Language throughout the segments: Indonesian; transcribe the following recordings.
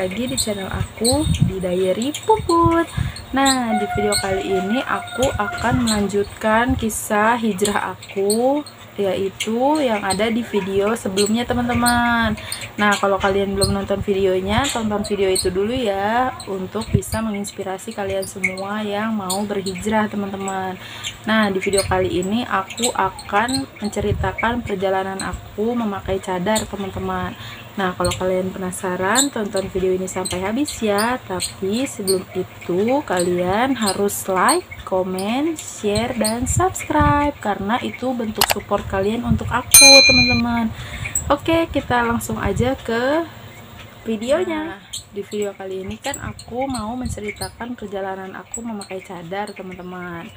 lagi di channel aku di Diary Puput. Nah, di video kali ini aku akan melanjutkan kisah hijrah aku, yaitu yang ada di video sebelumnya teman-teman. Nah, kalau kalian belum nonton videonya, tonton video itu dulu ya, untuk bisa menginspirasi kalian semua yang mau berhijrah teman-teman. Nah, di video kali ini aku akan menceritakan perjalanan aku memakai cadar teman-teman. Nah, kalau kalian penasaran, tonton video ini sampai habis ya. Tapi sebelum itu, kalian harus like, komen, share, dan subscribe, karena itu bentuk support kalian untuk aku, teman-teman. Oke, kita langsung aja ke videonya. Di video kali ini kan aku mau menceritakan perjalanan aku memakai cadar, teman-teman.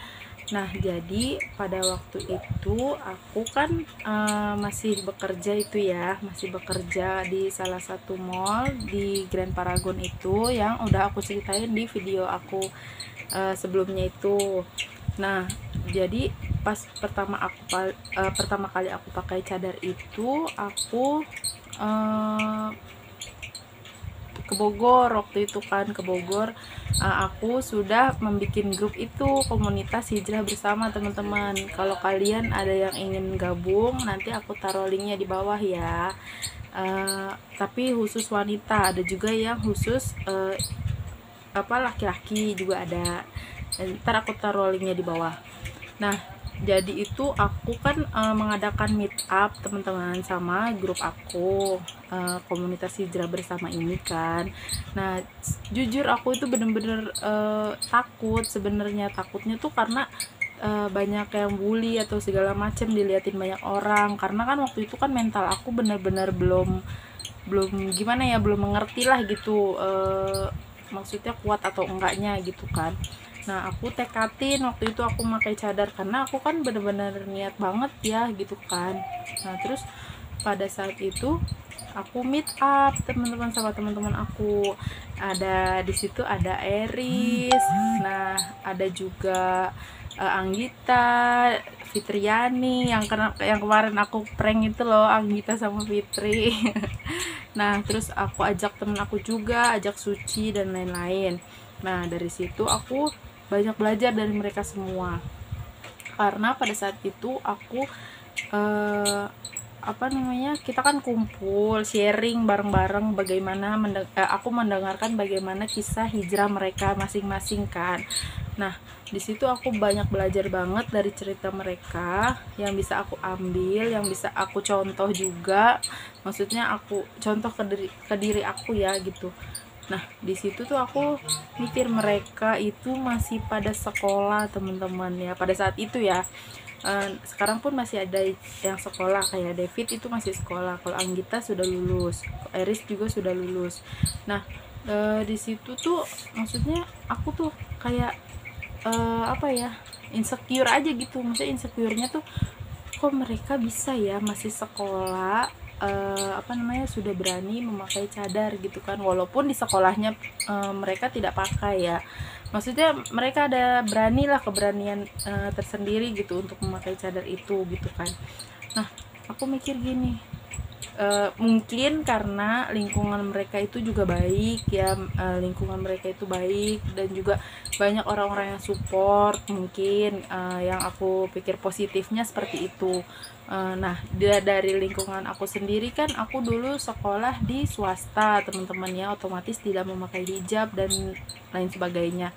Nah, jadi pada waktu itu aku kan masih bekerja itu ya, masih bekerja di salah satu mall di Grand Paragon itu yang udah aku ceritain di video aku sebelumnya itu. Nah, jadi pas pertama kali aku pakai cadar itu, aku ke Bogor waktu itu kan, ke Bogor. Aku sudah membuat grup itu, komunitas hijrah bersama teman-teman. Kalau kalian ada yang ingin gabung, nanti aku taruh linknya di bawah ya. Tapi khusus wanita, ada juga yang khusus laki-laki juga ada. Ntar aku taruh linknya di bawah. Nah, jadi itu aku kan mengadakan meet up teman-teman sama grup aku, komunitas hijrah bersama ini kan. Nah, jujur aku itu bener-bener takut sebenarnya. Takutnya tuh karena banyak yang bully atau segala macam, diliatin banyak orang. Karena kan waktu itu kan mental aku bener-bener belum gimana ya, belum mengerti lah gitu, maksudnya kuat atau enggaknya gitu kan. Nah, aku tekatin waktu itu aku pakai cadar karena aku kan bener-bener niat banget ya gitu kan. Nah, terus pada saat itu aku meet up teman-teman sama teman-teman aku. Ada di situ ada Eris, nah ada juga Anggita, Fitriani yang kemarin aku prank itu loh, Anggita sama Fitri. Nah, terus aku ajak temen aku juga, ajak Suci dan lain-lain. Nah, dari situ aku banyak belajar dari mereka semua, karena pada saat itu aku kita kan kumpul sharing bareng-bareng bagaimana aku mendengarkan bagaimana kisah hijrah mereka masing-masing kan. Nah, di situ aku banyak belajar banget dari cerita mereka, yang bisa aku ambil, yang bisa aku contoh juga. Maksudnya aku contoh ke diri aku ya gitu. Nah, di situ tuh aku mikir mereka itu masih pada sekolah teman-teman ya, pada saat itu ya. Sekarang pun masih ada yang sekolah, kayak David itu masih sekolah, kalau Anggita sudah lulus, Eris juga sudah lulus. Nah, di situ tuh maksudnya aku tuh kayak insecure aja gitu. Maksudnya insecure-nya tuh, kok mereka bisa ya masih sekolah, sudah berani memakai cadar gitu kan, walaupun di sekolahnya mereka tidak pakai ya. Maksudnya mereka ada keberanian tersendiri gitu untuk memakai cadar itu gitu kan. Nah, aku mikir gini, mungkin karena lingkungan mereka itu juga baik ya, lingkungan mereka itu baik dan juga banyak orang-orang yang support, mungkin yang aku pikir positifnya seperti itu. Nah, dari lingkungan aku sendiri kan, aku dulu sekolah di swasta teman-teman ya, otomatis tidak memakai hijab dan lain sebagainya.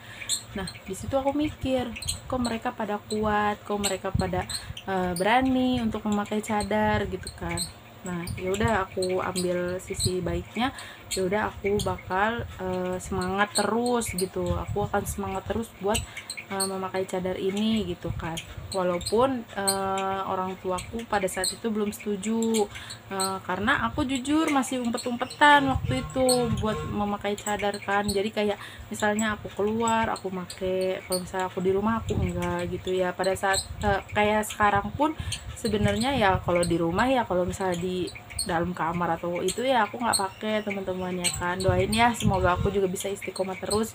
Nah, di situ aku mikir, kok mereka pada kuat, kok mereka pada berani untuk memakai cadar gitu kan. Nah, yaudah aku ambil sisi baiknya. Yaudah aku bakal semangat terus gitu. Aku akan semangat terus buat memakai cadar ini gitu kan. Walaupun orang tuaku pada saat itu belum setuju, karena aku jujur masih umpet-umpetan waktu itu buat memakai cadar kan. Jadi kayak misalnya aku keluar aku pakai, kalau misalnya aku di rumah aku enggak gitu ya. Pada saat kayak sekarang pun sebenarnya ya, kalau di rumah ya, kalau misalnya di dalam kamar atau itu ya aku nggak pakai teman-teman ya kan. Doain ya semoga aku juga bisa istiqomah terus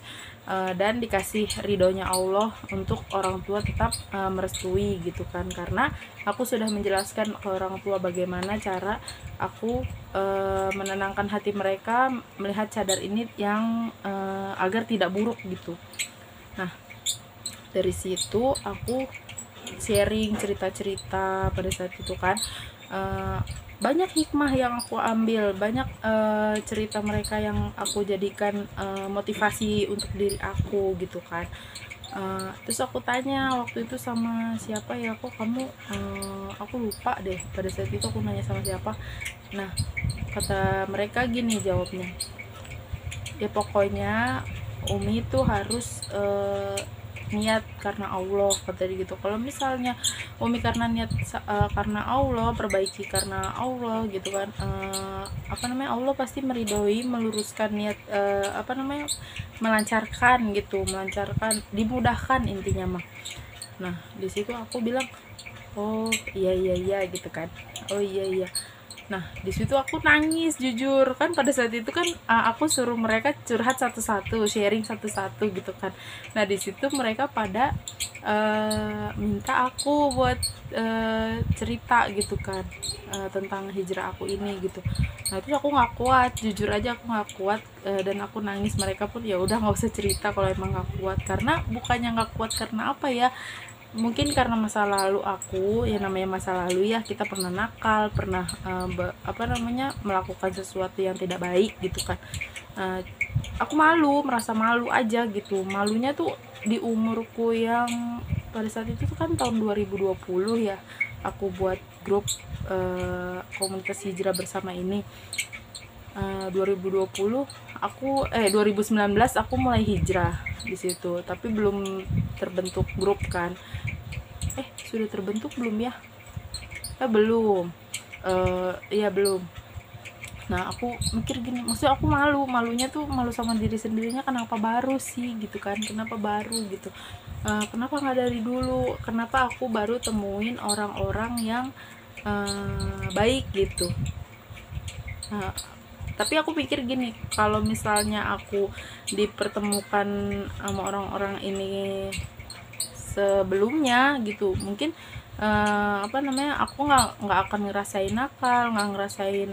dan dikasih ridhonya Allah untuk orang tua tetap merestui gitu kan, karena aku sudah menjelaskan ke orang tua bagaimana cara aku menenangkan hati mereka melihat cadar ini yang agar tidak buruk gitu. Nah dari situ aku sharing cerita-cerita pada saat itu kan, banyak hikmah yang aku ambil, banyak cerita mereka yang aku jadikan motivasi untuk diri aku gitu kan. Terus aku tanya waktu itu sama siapa ya, kok kamu aku lupa deh pada saat itu aku nanya sama siapa. Nah kata mereka gini jawabnya, ya pokoknya Umi tuh harus niat karena Allah kata dia gitu. Kalau misalnya Umi karena niat karena Allah, perbaiki karena Allah gitu kan, Allah pasti meridhoi, meluruskan niat, melancarkan gitu, dimudahkan intinya mah. Nah di situ aku bilang oh iya gitu kan, oh iya. Nah di situ aku nangis jujur kan, pada saat itu kan aku suruh mereka curhat satu-satu, sharing satu-satu gitu kan. Nah di situ mereka pada minta aku buat cerita gitu kan, tentang hijrah aku ini gitu. Nah itu aku nggak kuat, jujur aja aku nggak kuat, dan aku nangis. Mereka pun ya udah nggak usah cerita kalau emang nggak kuat, karena bukannya nggak kuat karena apa ya, mungkin karena masa lalu aku, ya namanya masa lalu ya, kita pernah nakal, pernah melakukan sesuatu yang tidak baik gitu kan. Aku merasa malu aja gitu. Malunya tuh di umurku yang pada saat itu tuh kan tahun 2020 ya, aku buat grup komunitas hijrah bersama ini. 2020 2019 aku mulai hijrah di situ, tapi belum terbentuk grup kan. Sudah terbentuk belum ya? Belum. Iya belum. Nah aku mikir gini, maksudnya aku malunya tuh malu sama diri sendirinya, kenapa baru sih gitu kan, kenapa baru gitu, kenapa nggak dari dulu, kenapa aku baru temuin orang-orang yang baik gitu. Tapi aku pikir gini, kalau misalnya aku dipertemukan sama orang-orang ini sebelumnya gitu, mungkin aku nggak akan ngerasain nakal, nggak ngerasain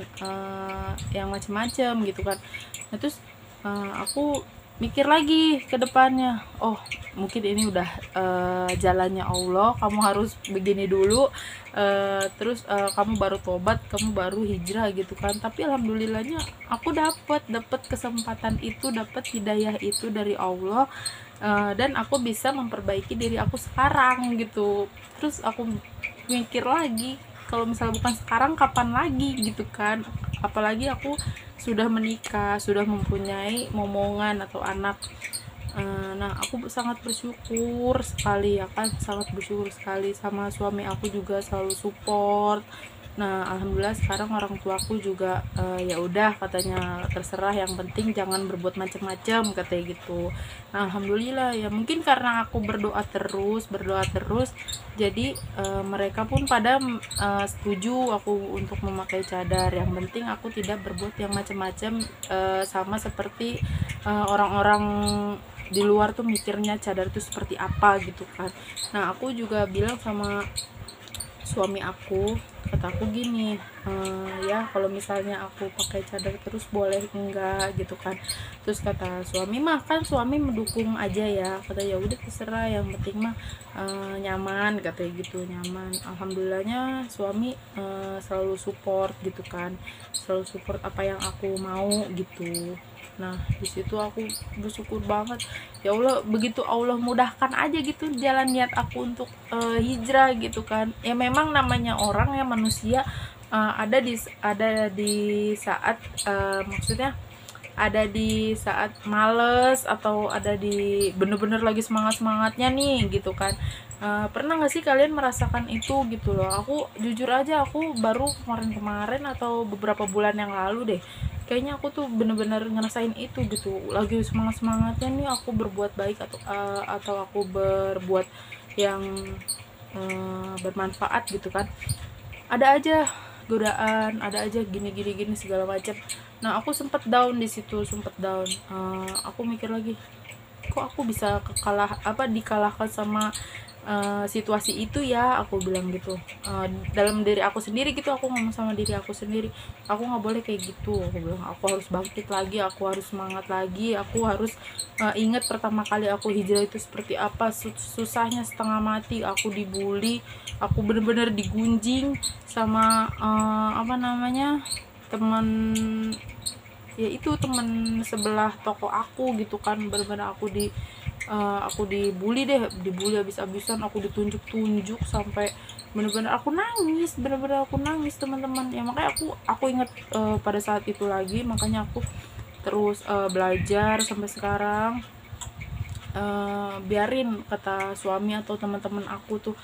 yang macem-macem gitu kan. Nah, terus aku mikir lagi ke depannya, oh mungkin ini udah jalannya Allah, kamu harus begini dulu, terus kamu baru tobat, kamu baru hijrah gitu kan. Tapi alhamdulillahnya aku dapat kesempatan itu, dapat hidayah itu dari Allah, dan aku bisa memperbaiki diri aku sekarang gitu. Terus aku mikir lagi, kalau misalnya bukan sekarang kapan lagi gitu kan, apalagi aku sudah menikah, sudah mempunyai momongan atau anak. Nah aku sangat bersyukur sekali ya kan, sangat bersyukur sekali sama suami aku juga selalu support. Nah alhamdulillah sekarang orang tuaku juga ya udah katanya, terserah, yang penting jangan berbuat macam-macam katanya gitu. Nah alhamdulillah ya, mungkin karena aku berdoa terus jadi mereka pun pada setuju aku untuk memakai cadar. Yang penting aku tidak berbuat yang macam-macam, sama seperti orang-orang di luar tuh mikirnya cadar itu seperti apa gitu kan. Nah aku juga bilang sama suami aku, kata aku gini, ya kalau misalnya aku pakai cadar terus boleh enggak gitu kan. Terus kata suami mah, kan suami mendukung aja ya, kata ya udah terserah, yang penting mah nyaman katanya gitu, nyaman. Alhamdulillahnya suami selalu support gitu kan, selalu support apa yang aku mau gitu. Nah di situ aku bersyukur banget ya Allah, begitu Allah mudahkan aja gitu jalan niat aku untuk hijrah gitu kan. Ya memang namanya orang ya, manusia, ada di saat maksudnya ada di saat males, atau ada di bener-bener lagi semangatnya nih gitu kan. Pernah gak sih kalian merasakan itu gitu loh. Aku jujur aja, aku baru kemarin atau beberapa bulan yang lalu deh, kayaknya aku tuh bener-bener ngerasain itu gitu, lagi semangatnya nih aku berbuat baik, atau aku berbuat yang bermanfaat gitu kan. Ada aja godaan, ada aja gini gini gini segala macam. Nah aku sempet down di situ, sempet down. Aku mikir lagi, kok aku bisa dikalahkan sama situasi itu ya, aku bilang gitu. Dalam diri aku sendiri gitu, aku ngomong sama diri aku sendiri, aku nggak boleh kayak gitu, aku bilang. Aku harus bangkit lagi, aku harus semangat lagi, aku harus ingat pertama kali aku hijrah itu seperti apa, susahnya setengah mati, aku dibully, aku bener-bener digunjing sama teman, ya itu teman sebelah toko aku gitu kan. Bener-bener aku dibully deh, dibully habis-habisan, aku ditunjuk-tunjuk sampai bener-bener aku nangis teman-teman. Ya makanya aku ingat pada saat itu lagi, makanya aku terus belajar sampai sekarang. Biarin, kata suami atau teman-teman aku tuh,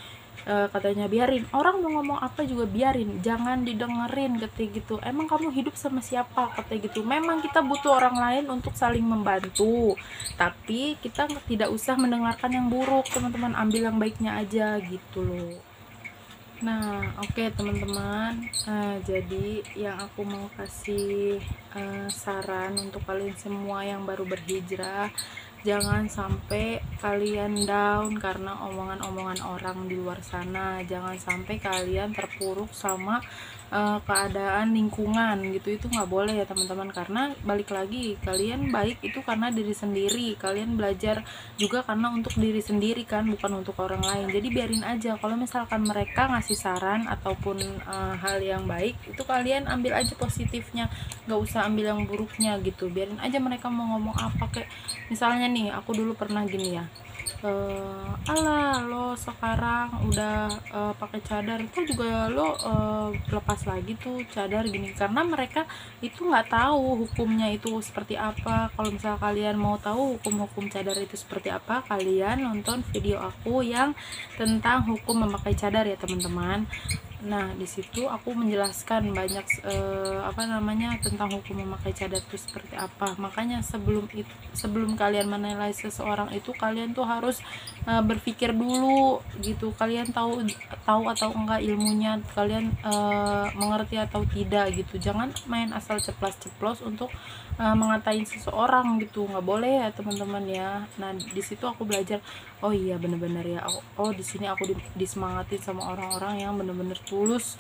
katanya biarin orang mau ngomong apa juga, biarin, jangan didengerin, katanya gitu. Emang kamu hidup sama siapa, katanya gitu. Memang kita butuh orang lain untuk saling membantu, tapi kita tidak usah mendengarkan yang buruk, teman-teman. Ambil yang baiknya aja gitu loh. Nah oke, teman-teman, jadi yang aku mau kasih saran untuk kalian semua yang baru berhijrah, jangan sampai kalian down karena omongan-omongan orang di luar sana. Jangan sampai kalian terpuruk sama keadaan lingkungan gitu. Itu nggak boleh ya teman-teman, karena balik lagi, kalian baik itu karena diri sendiri, kalian belajar juga karena untuk diri sendiri kan, bukan untuk orang lain. Jadi biarin aja, kalau misalkan mereka ngasih saran ataupun hal yang baik, itu kalian ambil aja positifnya, nggak usah ambil yang buruknya gitu. Biarin aja mereka mau ngomong apa. Kayak misalnya nih, aku dulu pernah gini ya, alah lo sekarang udah pakai cadar, itu juga lo lepas lagi tuh cadar gini. Karena mereka itu nggak tahu hukumnya itu seperti apa. Kalau misal kalian mau tahu hukum cadar itu seperti apa, kalian nonton video aku yang tentang hukum memakai cadar ya teman-teman. Nah di situ aku menjelaskan banyak tentang hukum memakai cadar itu seperti apa. Makanya sebelum kalian menilai seseorang itu, kalian tuh harus berpikir dulu gitu. Kalian tahu atau enggak ilmunya, kalian mengerti atau tidak gitu. Jangan main asal ceplas-ceplos untuk mengatain seseorang gitu, nggak boleh ya teman-teman ya. Nah di situ aku belajar, oh iya bener-bener ya, di sini aku disemangatin sama orang-orang yang bener-bener tulus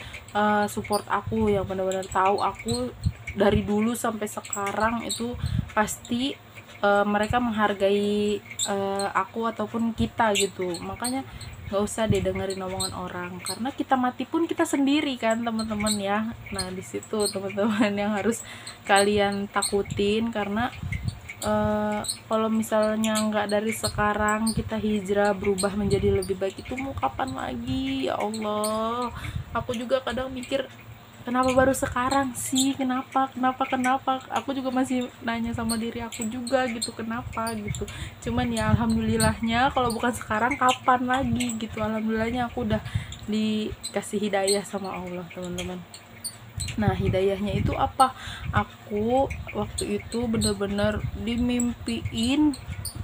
support aku, yang bener-bener tahu aku dari dulu sampai sekarang. Itu pasti mereka menghargai aku ataupun kita gitu. Makanya nggak usah dengerin omongan orang, karena kita mati pun kita sendiri kan teman-teman ya. Nah di situ teman-teman yang harus kalian takutin, karena kalau misalnya nggak dari sekarang kita hijrah berubah menjadi lebih baik, itu mau kapan lagi ya Allah. Aku juga kadang mikir, kenapa baru sekarang sih, kenapa aku juga masih nanya sama diri aku juga gitu, kenapa gitu. Cuman ya alhamdulillahnya, kalau bukan sekarang kapan lagi gitu. Alhamdulillahnya aku udah dikasih hidayah sama Allah teman-teman. Nah hidayahnya itu apa, aku waktu itu bener-bener dimimpiin,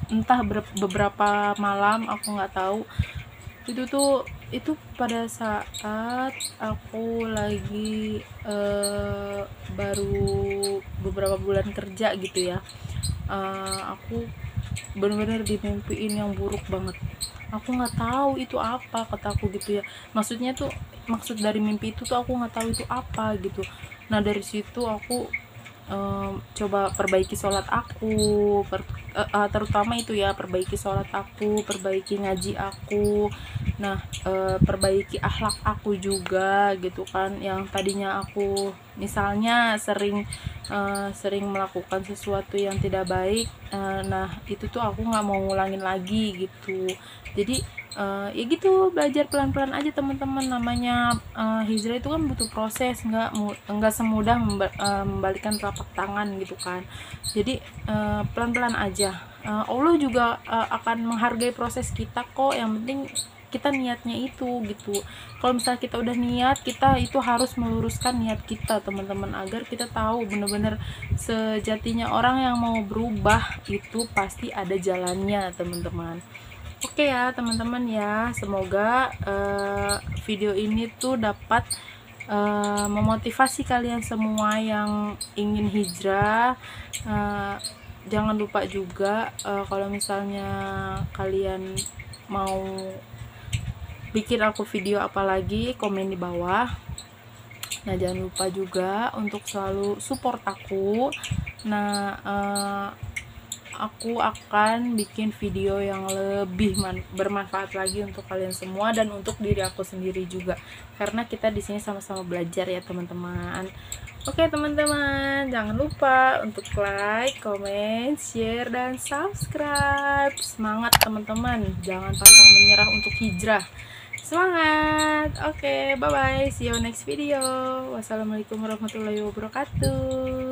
entah beberapa malam, aku nggak tahu. Itu pada saat aku lagi baru beberapa bulan kerja gitu ya. Aku benar-benar dimimpiin yang buruk banget. Aku nggak tahu itu apa, kataku gitu ya. Maksud dari mimpi itu tuh aku nggak tahu itu apa gitu. Nah dari situ aku coba perbaiki sholat aku, terutama itu ya, perbaiki sholat aku, perbaiki ngaji aku. Nah perbaiki akhlak aku juga gitu kan. Yang tadinya aku misalnya sering melakukan sesuatu yang tidak baik, nah itu tuh aku nggak mau ngulangin lagi gitu. Jadi ya gitu, belajar pelan-pelan aja teman-teman. Namanya hijrah itu kan butuh proses, nggak semudah membalikkan telapak tangan gitu kan. Jadi pelan-pelan aja. Allah juga akan menghargai proses kita kok. Yang penting kita niatnya itu gitu. Kalau misalnya kita udah niat, kita itu harus meluruskan niat kita teman-teman, agar kita tahu bener-bener sejatinya orang yang mau berubah itu pasti ada jalannya teman-teman. Oke ya teman-teman ya, semoga video ini tuh dapat memotivasi kalian semua yang ingin hijrah. Jangan lupa juga kalau misalnya kalian mau bikin aku video apalagi, komen di bawah. Nah, jangan lupa juga untuk selalu support aku. Nah, aku akan bikin video yang lebih bermanfaat lagi untuk kalian semua dan untuk diri aku sendiri juga, karena kita di sini sama-sama belajar ya teman-teman. Oke teman-teman, jangan lupa untuk like, comment, share, dan subscribe. Semangat teman-teman, jangan pantang menyerah untuk hijrah. Semangat. Oke, bye bye, see you next video. Wassalamualaikum warahmatullahi wabarakatuh.